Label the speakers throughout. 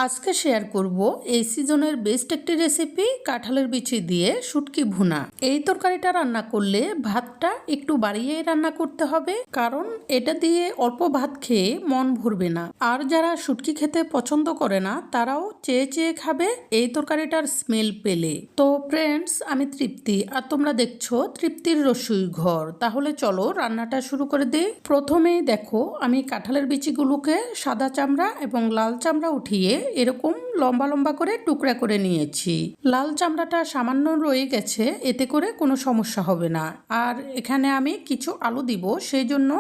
Speaker 1: আজকে শেয়ার করব এই সিজনের বেস্ট একটি রেসিপি কাঁঠালের বিচি দিয়ে শুটকি ভুনা। এই তরকারিটা রান্না করলে ভাতটা একটু বাড়িয়েই রান্না করতে হবে, কারণ এটা দিয়ে অল্প ভাত খেয়ে মন ভরবে না। আর যারা শুটকি খেতে পছন্দ করে না তারাও চেয়ে চেয়ে খাবে এই তরকারিটার স্মেল পেলে। তো ফ্রেন্ডস, আমি তৃপ্তি আর তোমরা দেখছো তৃপ্তির রসুই ঘর। তাহলে চলো রান্নাটা শুরু করে দিই। প্রথমেই দেখো আমি কাঁঠালের বিচিগুলোকে সাদা চামড়া এবং লাল চামড়া উঠিয়ে এরকম লম্বা লম্বা করে টুকরা করে নিয়েছি। লাল চামড়াটা সামান্য রয়ে গেছে, এতে করে কোনো সমস্যা হবে না। আর এখানে আমি কিছু আলু দিব, সেই জন্য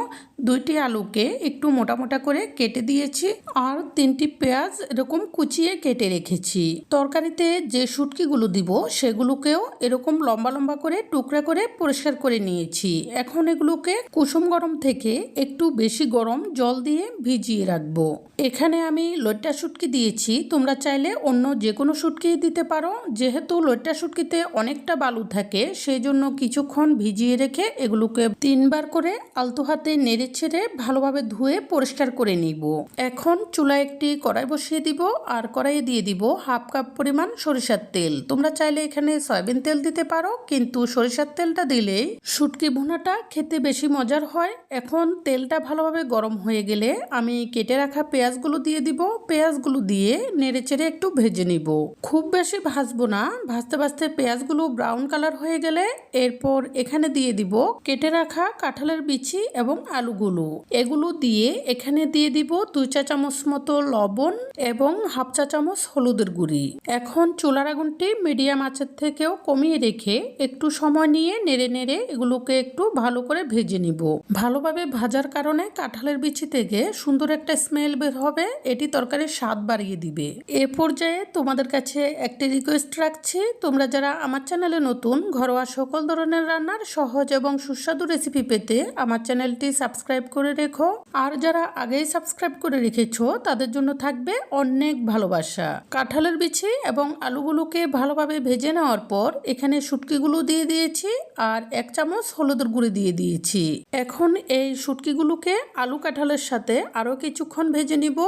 Speaker 1: দুইটি আলুকে একটু মোটা মোটা করে কেটে দিয়েছি আর 3টি পেঁয়াজ এরকম কুচিয়ে কেটে রেখেছি। তরকারিতে যে শুটকিগুলো দিব সেগুলোকেও এরকম লম্বা লম্বা করে টুকরা করে পরিষ্কার করে নিয়েছি। এখন এগুলোকে কুসুম গরম থেকে একটু বেশি গরম জল দিয়ে ভিজিয়ে রাখবো। এখানে আমি লইট্টা শুটকি দিয়েছি, তোমরা চাইলে অন্য যে কোনো শুটকি দিতে পারো। যেহেতু লইট্টা শুটকিতে অনেকটা বালু থাকে, সেই জন্য কিছুক্ষণ ভিজিয়ে রেখে এগুলোকে 3বার করে আলতো হাতে নেড়ে ছেড়ে ভালোভাবে ধুয়ে পরিষ্কার করে নিব। এখন চুলায় একটি কড়াই বসিয়ে দিব আর কড়াইয়ে দিয়ে দিব 1/2 কাপ পরিমাণ সরিষার তেল। তোমরা চাইলে এখানে সয়াবিন তেল দিতে পারো, কিন্তু সরিষার তেলটা দিলেই শুটকি ভুনাটা খেতে বেশি মজার হয়। এখন তেলটা ভালোভাবে গরম হয়ে গেলে আমি কেটে রাখা পেঁয়াজগুলো দিয়ে দিব। পেঁয়াজগুলো দিয়ে নেড়ে চেড়ে একটু ভেজে নিব। খুব বেশি ভাজবো না, ভাজতে ভাজতে পেঁয়াজগুলো ব্রাউন কালার হয়ে গেলে এরপর এখানে দিয়ে দিব কেটে রাখা কাঁঠালের বিচি এবং আলুগুলো। এগুলো দিয়ে এখানে দিয়ে দিব 2 চা চামচ মতো লবণ এবং 1/2 চা চামচ হলুদের গুঁড়ি। এখন চুলার আগুনটি মিডিয়াম আঁচের থেকেও কমিয়ে রেখে একটু সময় নিয়ে নেড়ে নেড়ে এগুলোকে একটু ভালো করে ভেজে নিব। ভালোভাবে ভাজার কারণে কাঁঠালের বিচি থেকে সুন্দর একটা স্মেল বের হবে, এটি তরকারির স্বাদ বাড়িয়ে দিবে। এ পর্যায়ে তোমাদের কাছে একটি রিকোয়েস্ট রাখছি, তোমরা যারা আমার চ্যানেলে নতুন, ঘরোয়া সকল ধরনের রান্নার সহজ এবং সুস্বাদু রেসিপি পেতে আমার চ্যানেলটি সাবস্ক্রাইব করে রেখো। আর যারা আগেই সাবস্ক্রাইব করে রেখেছো তাদের জন্য থাকবে অনেক ভালোবাসা। কাঁঠালের বিচি এবং আলুগুলোকে ভালোভাবে ভেজে নেওয়ার পর এখানে শুটকিগুলো দিয়ে দিয়েছি আর 1 চামচ হলুদের গুঁড়ি দিয়ে দিয়েছি। এখন এই শুটকিগুলোকে আলু কাঁঠালের সাথে আরও কিছুক্ষণ ভেজে নিব।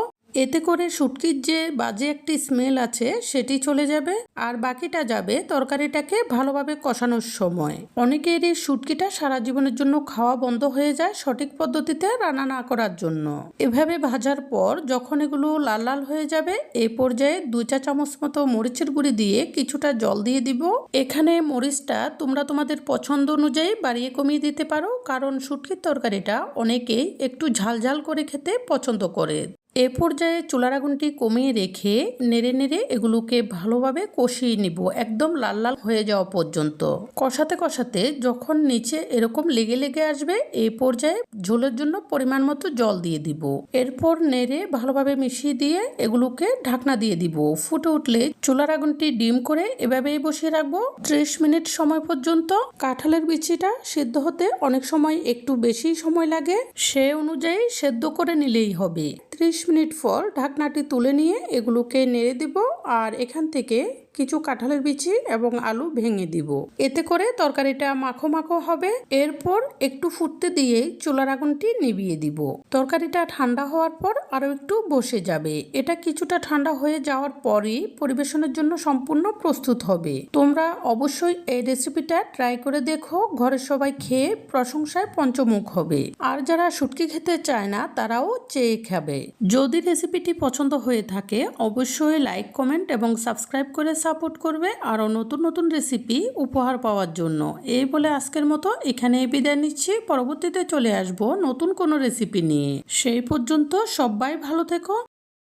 Speaker 1: এতে করে শুটকির যে বাজে একটি স্মেল আছে সেটি চলে যাবে আর বাকিটা যাবে তরকারিটাকে ভালোভাবে কষানোর সময়। অনেকের এই শুটকিটা সারা জীবনের জন্য খাওয়া বন্ধ হয়ে যায় সঠিক পদ্ধতিতে রান্না না করার জন্য। এভাবে ভাজার পর যখন এগুলো লাল লাল হয়ে যাবে, এই পর্যায়ে 2 চা চামচ মতো মরিচের গুঁড়ি দিয়ে কিছুটা জল দিয়ে দিব। এখানে মরিচটা তোমরা তোমাদের পছন্দ অনুযায়ী বাড়িয়ে কমিয়ে দিতে পারো, কারণ শুটকির তরকারিটা অনেকেই একটু ঝালঝাল করে খেতে পছন্দ করে। এ পর্যায়ে চুলার আগুনটি কমিয়ে রেখে নেড়ে নেড়ে এগুলোকে ভালোভাবে কষিয়ে নিব, একদম লাল লাল হয়ে যাওয়া পর্যন্ত। কষাতে কষাতে যখন নিচে এরকম লেগে লেগে আসবে, এই পর্যায়ে ঝোলের জন্য পরিমাণ মতো জল দিয়ে দিব। এরপর নেড়ে ভালোভাবে মিশিয়ে দিয়ে এগুলোকে ঢাকনা দিয়ে দিব। ফুটে উঠলে চুলার আগুনটি ডিম করে এভাবেই বসিয়ে রাখবো 30 মিনিট সময় পর্যন্ত। কাঁঠালের বিচিটা সেদ্ধ হতে অনেক সময় একটু বেশি সময় লাগে, সে অনুযায়ী সেদ্ধ করে নিলেই হবে। 30 মিনিট পর ঢাকনাটি তুলে নিয়ে এগুলোকে নেড়ে দিব আর এখান থেকে কিছু কাঁঠালের বিচি এবং আলু ভেঙে দিব। এতে করে তরকারিটা মাখো মাখো হবে। এরপর একটু ফুটতে দিয়ে চুলার আগুনটি নিভিয়ে দিব। তরকারিটা ঠান্ডা হওয়ার পর আরো একটু বসে যাবে। এটা কিছুটা ঠান্ডা হয়ে যাওয়ার পরই পরিবেশনের জন্য সম্পূর্ণ প্রস্তুত হবে। তোমরা অবশ্যই এই রেসিপিটা ট্রাই করে দেখো, ঘরের সবাই খেয়ে প্রশংসায় পঞ্চমুখ হবে। আর যারা শুটকি খেতে চায় না তারাও চেয়ে খাবে। যদি রেসিপিটি পছন্দ হয়ে থাকে অবশ্যই লাইক, কমেন্ট এবং সাবস্ক্রাইব করে সাপোর্ট করবে আরও নতুন নতুন রেসিপি উপহার পাওয়ার জন্য। এই বলে আজকের মতো এখানে বিদায় নিচ্ছি। পরবর্তীতে চলে আসব নতুন কোনো রেসিপি নিয়ে। সেই পর্যন্ত সবাই ভালো থেকো।